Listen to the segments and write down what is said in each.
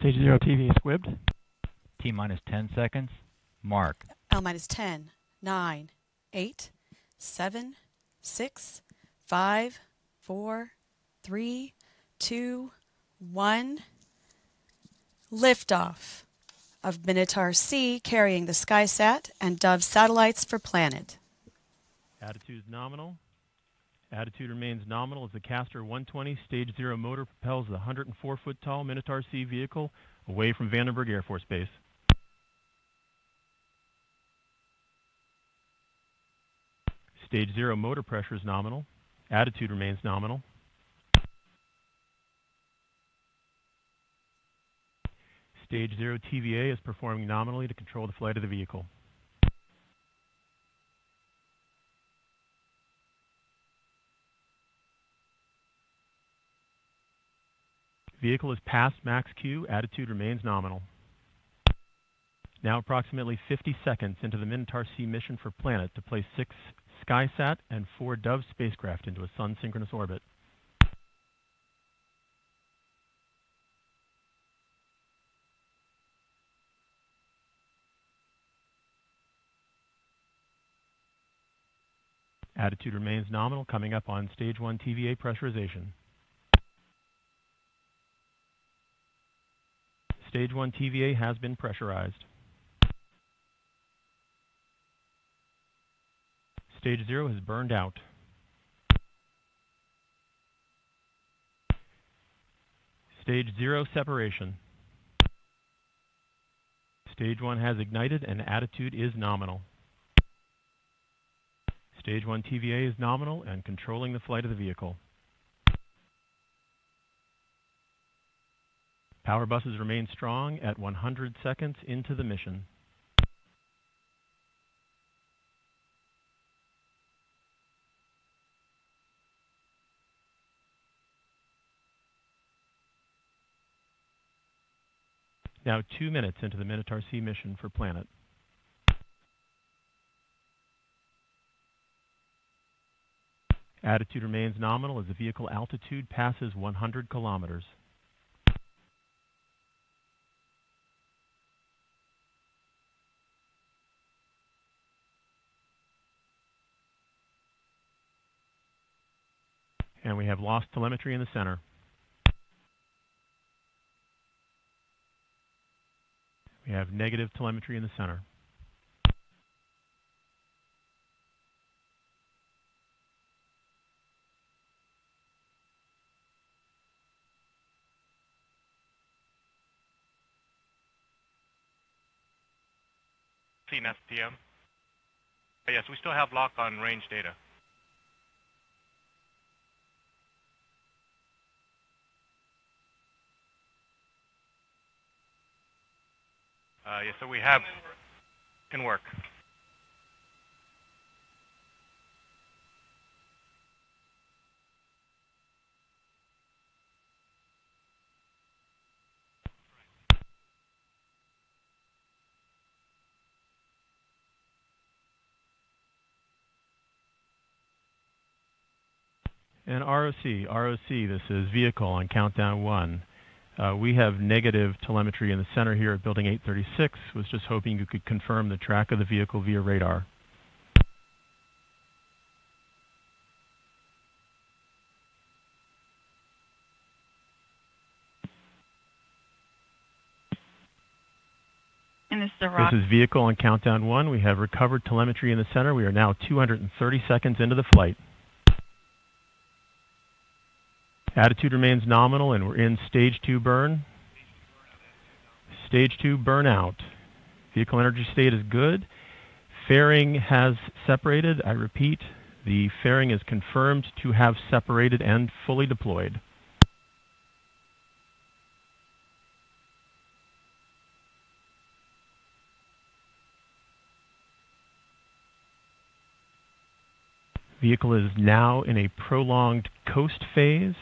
Stage 0 TV squibbed. T minus 10 seconds. Mark. L minus 10, 9, 8, 7, 6, 5, 4, 3, 2, 1. Liftoff of Minotaur-C carrying the SkySat and Dove satellites for planet. Attitude is nominal. Attitude remains nominal as the Castor 120 Stage 0 motor propels the 104-foot tall Minotaur-C vehicle away from Vandenberg Air Force Base. Stage 0 motor pressure is nominal. Attitude remains nominal. Stage 0 TVA is performing nominally to control the flight of the vehicle. Vehicle is past max Q. Attitude remains nominal. Now approximately 50 seconds into the Minotaur-C mission for Planet to place 6 SkySat and 4 Dove spacecraft into a Sun Synchronous Orbit. Attitude remains nominal, coming up on Stage 1 TVA pressurization. Stage 1 TVA has been pressurized. Stage 0 has burned out. Stage 0 separation. Stage 1 has ignited and attitude is nominal. Stage 1 TVA is nominal and controlling the flight of the vehicle. Power buses remain strong at 100 seconds into the mission. Now 2 minutes into the Minotaur-C mission for Planet. Attitude remains nominal as the vehicle altitude passes 100 kilometers. And we have lost telemetry in the center. We have negative telemetry in the center. SPM. Yes, we still have lock on range data. Yes, so we have, can work. And ROC, this is vehicle on countdown 1. We have negative telemetry in the center here at building 836. Was just hoping you could confirm the track of the vehicle via radar. And this is the rock. This is vehicle on countdown 1. We have recovered telemetry in the center. We are now 230 seconds into the flight. Attitude remains nominal, and we're in Stage 2 burn. Stage 2 burnout. Vehicle energy state is good. Fairing has separated. I repeat, the fairing is confirmed to have separated and fully deployed. Vehicle is now in a prolonged coast phase,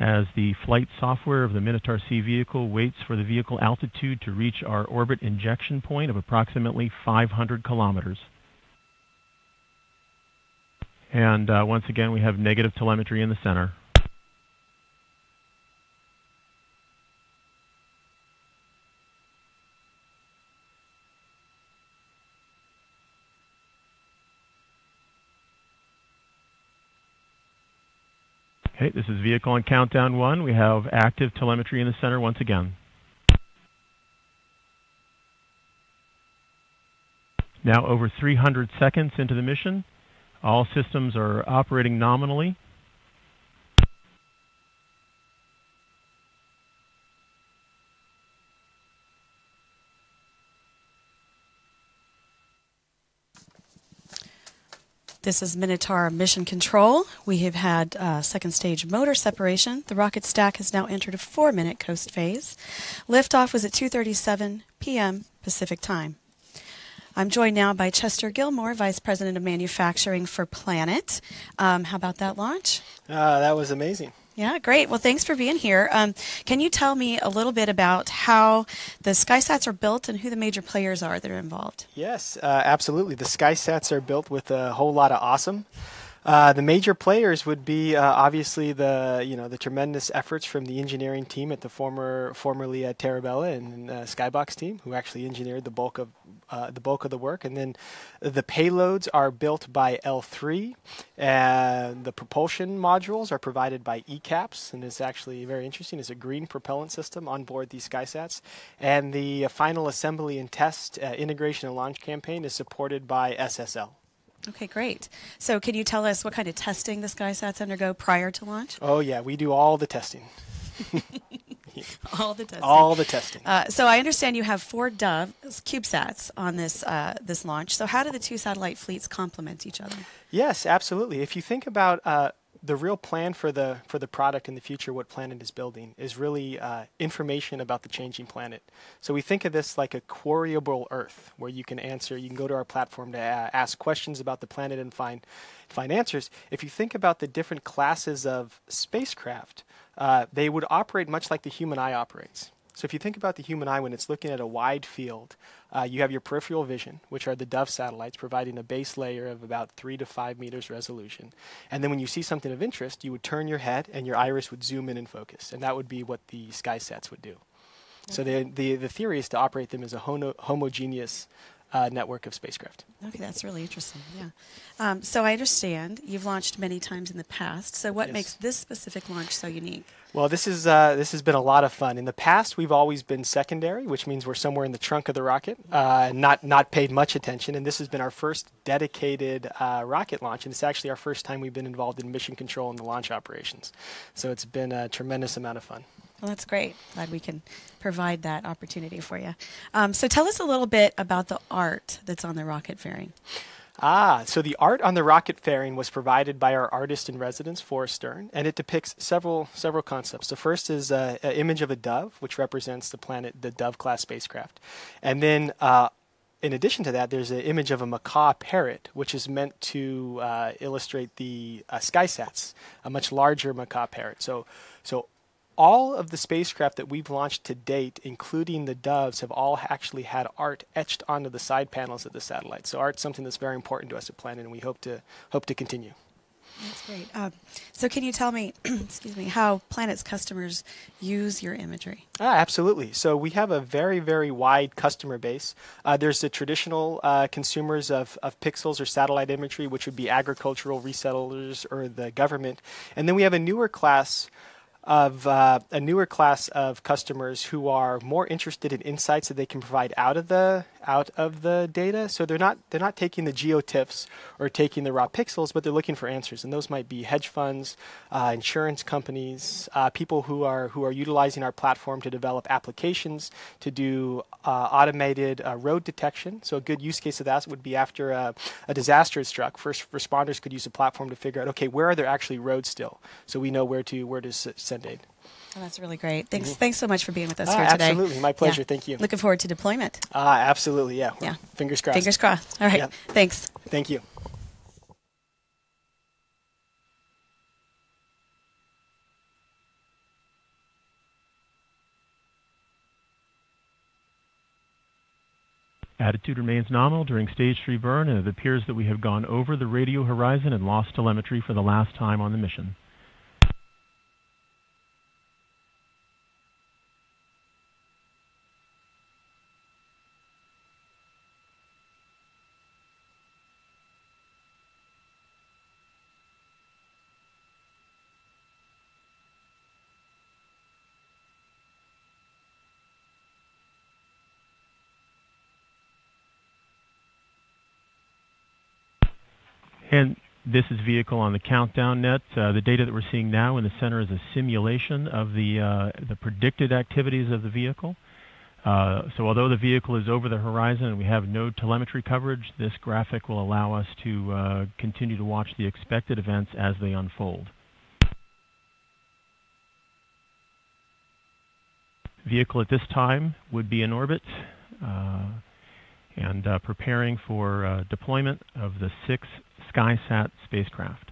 as the flight software of the Minotaur-C vehicle waits for the vehicle altitude to reach our orbit injection point of approximately 500 kilometers. And once again, we have negative telemetry in the center. Okay, this is vehicle on countdown 1. We have active telemetry in the center once again. Now over 300 seconds into the mission. All systems are operating nominally. This is Minotaur Mission Control. We have had second stage motor separation. The rocket stack has now entered a 4-minute coast phase. Liftoff was at 2:37 p.m. Pacific Time. I'm joined now by Chester Gilmore, Vice President of Manufacturing for Planet. How about that launch? That was amazing. Yeah, great. Well, thanks for being here. Can you tell me a little bit about how the SkySats are built and who the major players are that are involved? Yes, absolutely. The SkySats are built with a whole lot of awesome. The major players would be obviously the tremendous efforts from the engineering team at the formerly Terabella and Skybox team, who actually engineered the bulk of the work, and then the payloads are built by L3, and the propulsion modules are provided by ECAPS, and it's actually very interesting. It's a green propellant system on board these SkySats, and the final assembly and test integration and launch campaign is supported by SSL. Okay, great. So can you tell us what kind of testing the SkySats undergo prior to launch? Oh, yeah, we do all the testing. All the testing. All the testing. So I understand you have 4 Dove CubeSats on this launch. So how do the 2 satellite fleets complement each other? Yes, absolutely. If you think about the real plan for the product in the future, what Planet is building is really information about the changing planet. So we think of this like a queryable Earth, where you can go to our platform to ask questions about the planet and find answers. If you think about the different classes of spacecraft, they would operate much like the human eye operates. So if you think about the human eye when it's looking at a wide field, you have your peripheral vision, which are the Dove satellites, providing a base layer of about 3 to 5 meters resolution. And then when you see something of interest, you would turn your head and your iris would zoom in and focus. And that would be what the SkySats would do. Okay. So the theory is to operate them as a homogeneous network of spacecraft. Okay, that's really interesting. Yeah. So I understand you've launched many times in the past. So what makes this specific launch so unique? Well, this has been a lot of fun. In the past, we've always been secondary, which means we're somewhere in the trunk of the rocket, not paid much attention. And this has been our first dedicated rocket launch, and it's actually our first time we've been involved in mission control and the launch operations. So it's been a tremendous amount of fun. Well, that's great. Glad we can provide that opportunity for you. So tell us a little bit about the art that's on the rocket fairing. So the art on the rocket fairing was provided by our artist in residence, Forrest Stern, and it depicts several concepts. The first is an image of a dove, which represents the Dove class spacecraft. And then in addition to that, there's an image of a macaw parrot, which is meant to illustrate the SkySats, a much larger macaw parrot. So all of the spacecraft that we've launched to date, including the Doves, have all actually had art etched onto the side panels of the satellite. So art's something that's very important to us at Planet, and we hope to continue. That's great. So can you tell me, excuse me, how Planet's customers use your imagery? Absolutely. So we have a very, very wide customer base. There's the traditional consumers of pixels or satellite imagery, which would be agricultural resellers or the government. And then we have a newer class of customers who are more interested in insights that they can provide out of the data. So they're not taking the geotiffs or taking the raw pixels, but they're looking for answers. And those might be hedge funds, insurance companies, people who are utilizing our platform to develop applications to do automated road detection. So a good use case of that would be after a disaster is struck. First responders could use the platform to figure out, okay, where are there actually roads still, so we know where to send aid. Oh, that's really great. Thanks so much for being with us here today. Absolutely. My pleasure. Yeah. Thank you. Looking forward to deployment. Absolutely. Yeah. Fingers crossed. Fingers crossed. All right. Yeah. Thanks. Thank you. Attitude remains nominal during stage 3 burn, and it appears that we have gone over the radio horizon and lost telemetry for the last time on the mission. And this is vehicle on the countdown net. The data that we're seeing now in the center is a simulation of the predicted activities of the vehicle. So although the vehicle is over the horizon and we have no telemetry coverage, this graphic will allow us to continue to watch the expected events as they unfold. Vehicle at this time would be in orbit and preparing for deployment of the 6 SkySat spacecraft.